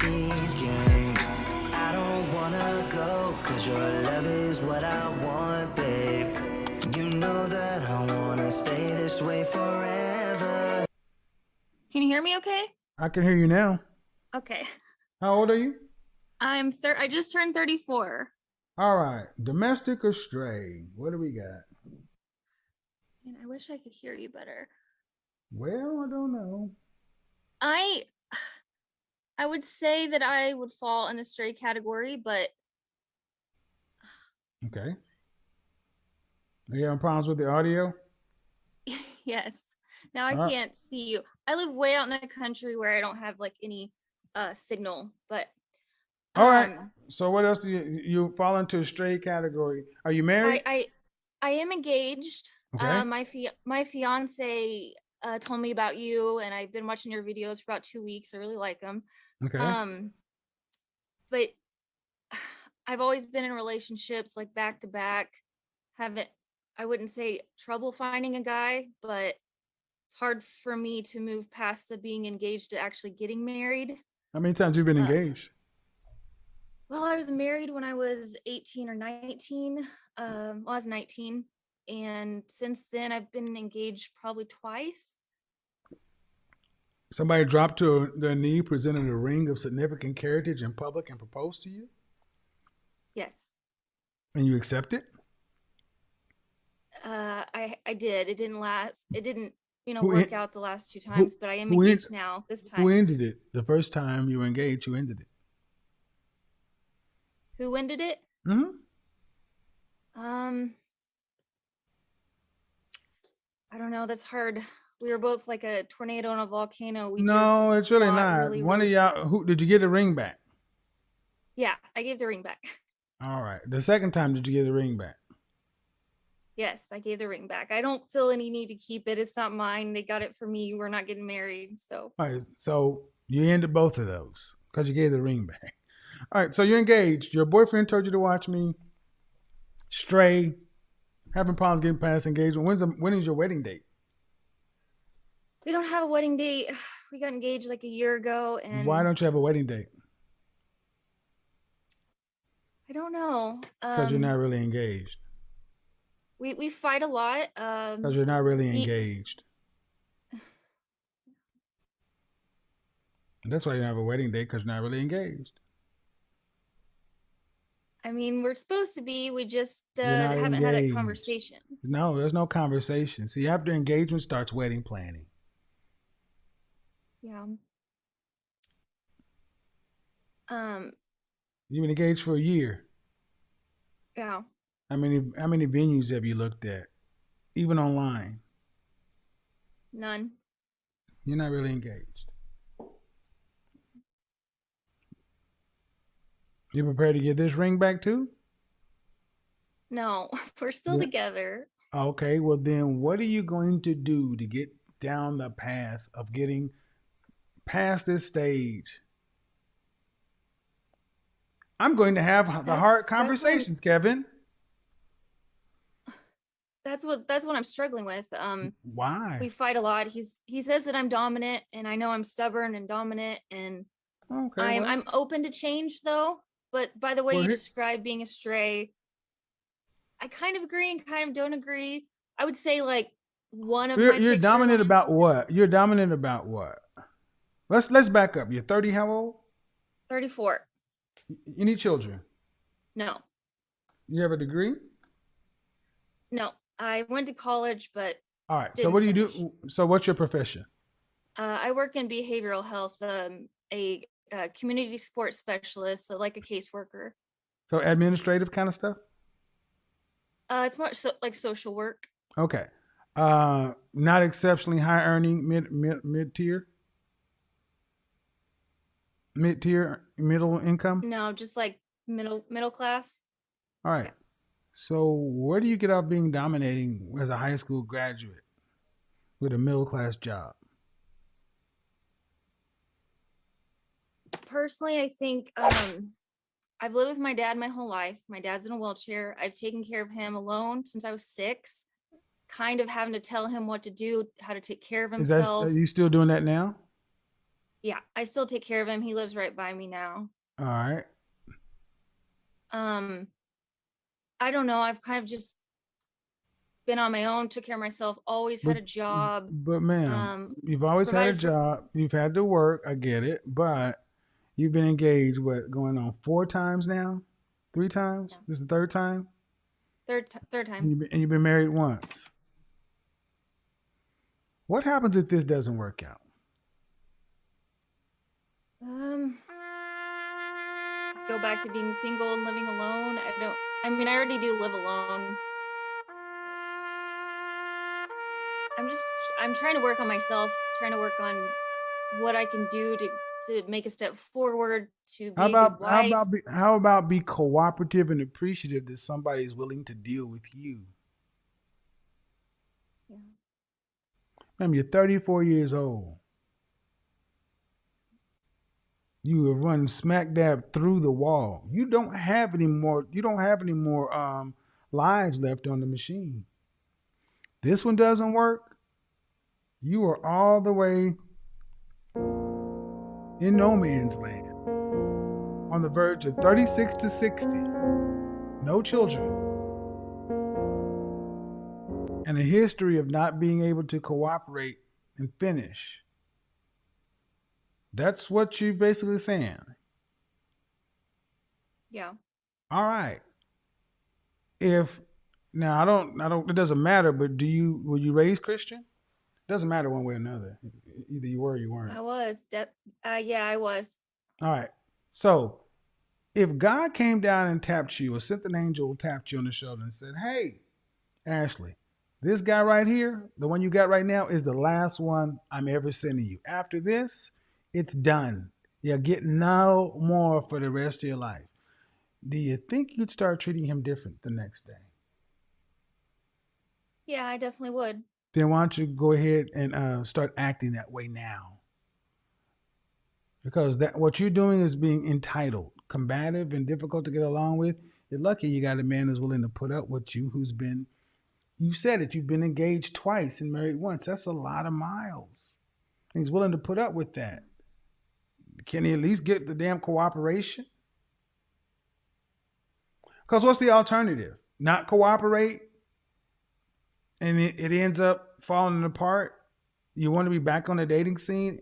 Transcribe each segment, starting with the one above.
these games. I don't wanna go, cause your love is what I want, babe. You know that I wanna stay this way forever. Can you hear me okay? I can hear you now. Okay. How old are you? I just turned 34. All right. Domestic or stray? What do we got? And I wish I could hear you better. Well, I don't know. I I would say that I would fall in the stray category, but Okay. Are you having problems with the audio? yes. Now I All right. can't see you. I live way out in the country where I don't have like any signal, but All right. um So what else do you fall into a stray category? Are you married? I am engaged. Okay. My fiance told me about you, and I've been watching your videos for about 2 weeks. I really like them. Okay. Um, but I've always been in relationships like back to back. Haven't I wouldn't say trouble finding a guy, but it's hard for me to move past the being engaged to actually getting married. How many times you been Uh, engaged? well, I was married when I was 18 or 19. I was 19. And since then, I've been engaged probably twice. Somebody dropped to their knee, presented a ring of significant heritage in public, and proposed to you, Yes. and you accept it. I did. It didn't last. It didn't, Who work in, out the last two who times, but I am who in, engaged now this who time. ended it? The first time you were engaged, you ended it. Who ended it? Mm-hmm. Um, I don't know. That's hard. We were both like a tornado and a volcano. We just No, it's really fought not. really, One of really. y'all, who did you get the ring back? Yeah, I gave the ring back. All right. The second time, did you get the ring back? Yes, I gave the ring back. I don't feel any need to keep it. It's not mine. They got it for me. We're not getting married. So, All right. So you ended both of those because you gave the ring back. All right. So you're engaged. Your boyfriend told you to watch me. Stray. Having problems getting past engagement. When is your wedding date? we don't have a wedding date. We got engaged like a year ago, Why and don't you have a wedding date? I don't know. Because you're not really engaged. We fight a lot. Because you're not really He engaged. That's why you don't have a wedding date, because you're not really engaged. I mean, we're supposed to be. We just You're not haven't had that engaged. conversation. No, there's no conversation. See, after engagement starts wedding planning. Yeah. Um. You've been engaged for a year. Yeah. How many venues have you looked at? Even online. None. You're not really engaged. You prepared to get this ring back too? No. We're still Yeah. together. Okay, well then what are you going to do to get down the path of getting past this stage? I'm going to have the hard That's what I'm conversations, Kevin. that's what I'm struggling with. We Why? fight a lot. He says that I'm dominant, and I know I'm stubborn and dominant, and Okay, I'm well, open to change though. But by the way well, you describe being a stray, I kind of agree and kind of don't agree. I would say like one of you're, my you're pictures on dominant about Instagram. what? You're dominant about what? Let's back up. You're 30. How old? 34. Any children? No. You have a degree? No. I went to college but All right. So didn't what do you finish. do? So what's your profession? I work in behavioral health, a community support specialist, so like a caseworker. So administrative kind of stuff? It's more so like social work. Okay. Not exceptionally high earning, mid tier, middle income. No, just like middle class. All Yeah. right. So where do you get off being dominating as a high school graduate with a middle class job? Personally, I think I've lived with my dad my whole life. My dad's in a wheelchair. I've taken care of him alone since I was 6, kind of having to tell him what to do, how to take care of Are himself. you still doing that now? Yeah, I still take care of him. He lives right by me now. All right. I don't know. I've kind of just been on my own, took care of myself, always had But a job. but ma'am, Um, you've always had a provided for job. You've had to work. I get it. But you've been engaged, what, going on 4 times now? 3 times? yeah, This is the third time? third And time. you've been married once. What happens if this doesn't work out? Um, go back to being single and living alone. I mean, I already do live alone. I'm trying to work on myself, trying to work on what I can do to make a step forward, to How be a good about how wife. about be, how about be cooperative and appreciative that somebody is willing to deal with you? Yeah. Ma'am, you're 34 years old. You have run smack dab through the wall. You don't have any more. You don't have any more lives left on the machine. This one doesn't work. You are all the way in no man's land, on the verge of 36 to 60, no children, and a history of not being able to cooperate and finish. That's what you're basically saying. Yeah. All right. If now I don't it doesn't matter, but were you raised Christian? It doesn't matter one way or another. Either you were or you weren't. I was. Yeah, I was. All right. So if God came down and tapped you or sent an angel, tapped you on the shoulder and said, "Hey, Ashley, this guy right here, the one you got right now, is the last one I'm ever sending you. After this, it's done. You'll get no more for the rest of your life." Do you think you'd start treating him different the next day? Yeah, I definitely would. Then why don't you go ahead and start acting that way now? Because that what you're doing is being entitled, combative, and difficult to get along with. You're lucky you got a man who's willing to put up with you, who's been, you said it, you've been engaged twice and married once. That's a lot of miles. And he's willing to put up with that. Can he at least get the damn cooperation? Because what's the alternative? Not cooperate and it ends up falling apart? You want to be back on the dating scene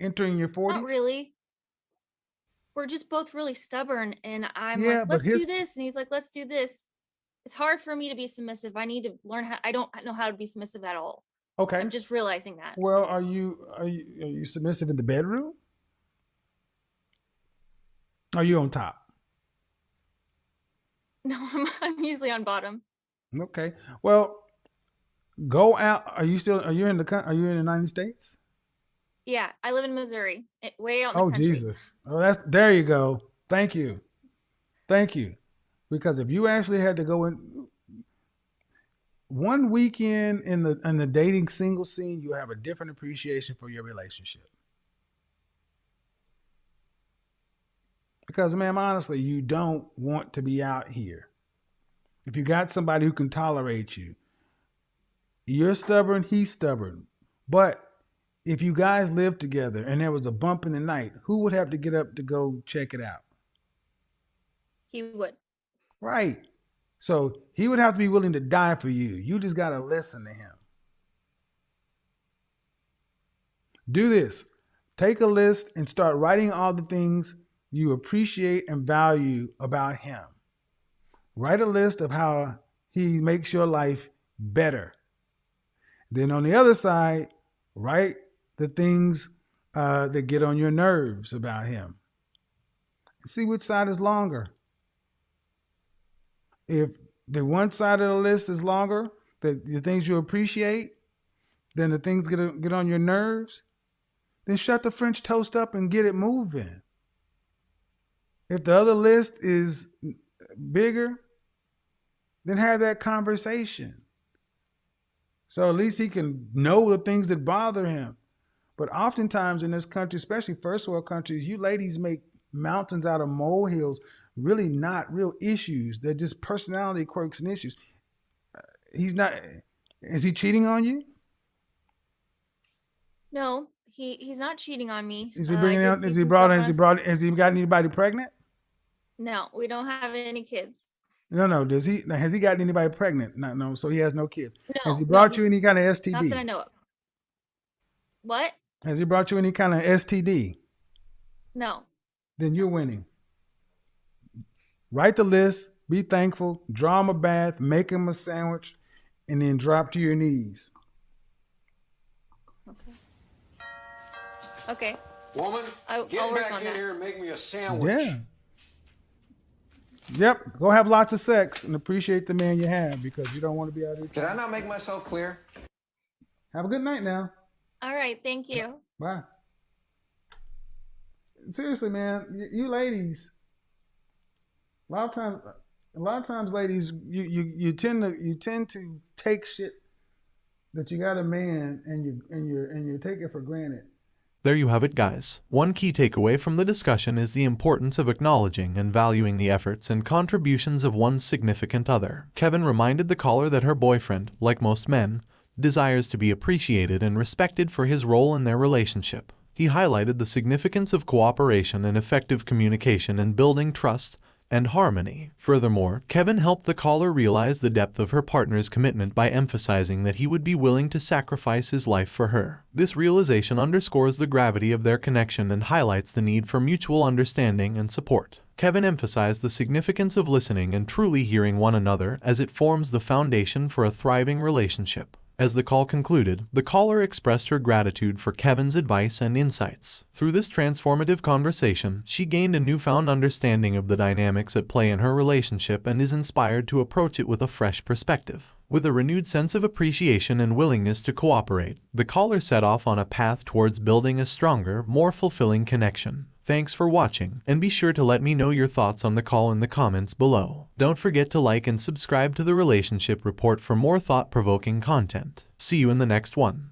entering your Not 40s? really. We're just both really stubborn, and I'm like, Yeah, but let's do his this, and he's like, let's do this. It's hard for me to be submissive. I need to learn how. I don't know how to be submissive at all. okay. I'm just realizing that. Well, are you submissive in the bedroom? Are you on top? No, I'm usually on bottom. Okay. Well, go out. Are you in the United States? Yeah, I live in Missouri, way out in the Oh country. Jesus. Oh, that's there you go. Thank you. Thank you. Because if you actually had to go in one weekend in the dating single scene, you have a different appreciation for your relationship. Because, ma'am, honestly, you don't want to be out here. If you got somebody who can tolerate you, you're stubborn, he's stubborn. But if you guys lived together and there was a bump in the night, who would have to get up to go check it out? He would. Right. So he would have to be willing to die for you. You just got to listen to him. Do this. Take a list and start writing all the things you appreciate and value about him. Write a list of how he makes your life better. Then on the other side, write the things that get on your nerves about him. See which side is longer. If the one side of the list is longer, the things you appreciate, then the things get on your nerves, then shut the French toast up and get it moving. If the other list is bigger, then have that conversation. So at least he can know the things that bother him. But oftentimes in this country, especially first world countries, you ladies make mountains out of molehills, really not real issues. They're just personality quirks and issues. He's not, is he cheating on you? No, He's not cheating on me. Is he I bringing did out? see Has he some brought? stuff on Has he his. brought? Has he got anybody pregnant? No, we don't have any kids. No. Does he? Has he gotten anybody pregnant? No. So he has no kids. Has he No, brought you he's any kind of not that I STD? know of. What? Has he brought you any kind of STD? No. Then you're winning. Write the list. Be thankful. Draw him a bath. Make him a sandwich, and then drop to your knees. Okay. Okay. Woman, I'll get work back on in that. here and make me a sandwich. Yeah. Yep. Go have lots of sex and appreciate the man you have because you don't want to be out here. Did I not make myself clear? Have a good night now. All right. Thank you. Bye. Seriously, man, you ladies. A lot of times, ladies, you tend to take shit that you got a man and you take it for granted. There you have it, guys. One key takeaway from the discussion is the importance of acknowledging and valuing the efforts and contributions of one's significant other. Kevin reminded the caller that her boyfriend, like most men, desires to be appreciated and respected for his role in their relationship. He highlighted the significance of cooperation and effective communication in building trust and harmony. Furthermore, Kevin helped the caller realize the depth of her partner's commitment by emphasizing that he would be willing to sacrifice his life for her. This realization underscores the gravity of their connection and highlights the need for mutual understanding and support. Kevin emphasized the significance of listening and truly hearing one another as it forms the foundation for a thriving relationship. As the call concluded, the caller expressed her gratitude for Kevin's advice and insights. Through this transformative conversation, she gained a newfound understanding of the dynamics at play in her relationship and is inspired to approach it with a fresh perspective. With a renewed sense of appreciation and willingness to cooperate, the caller set off on a path towards building a stronger, more fulfilling connection. Thanks for watching, and be sure to let me know your thoughts on the call in the comments below. Don't forget to like and subscribe to the Relationship Report for more thought-provoking content. See you in the next one.